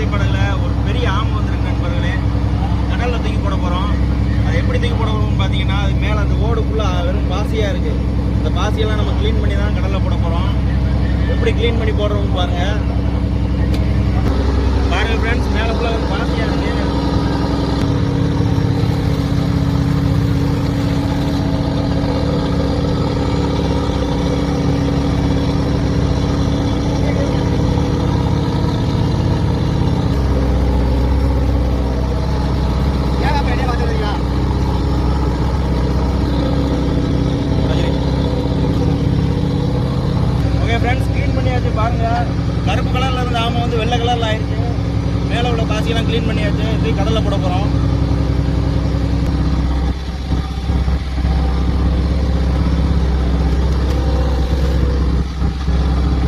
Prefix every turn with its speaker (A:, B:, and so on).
A: குதிரை படகுல ஒரு பெரிய ஆமை வந்துருக்கு நண்பர்களே. கடலில் தூக்கி போட போகிறோம். அது எப்படி தூக்கி போட போகிறோம்னு பார்த்தீங்கன்னா, அது மேலே அந்த ஓடுக்குள்ளே வெறும் பாசியாக இருக்குது. அந்த பாசியெல்லாம் நம்ம க்ளீன் பண்ணி தான் கடலில் போட போகிறோம். எப்படி க்ளீன் பண்ணி போடுறோம்னு பாருங்கள். பாருங்கள் ஃப்ரெண்ட்ஸ், மேலே ஃபுல்லாக ஒரு பாசியாக இருக்குது. ஃப்ரெண்ட்ஸ், க்ளீன் பண்ணியாச்சு. பாருங்கள், கருப்பு கலரில் இருந்த ஆமை வந்து வெள்ளை கலரில் ஆயிடுச்சு. மேலே உள்ள பாசியெல்லாம் க்ளீன் பண்ணியாச்சு. இது கடலில் போட போகிறோம்.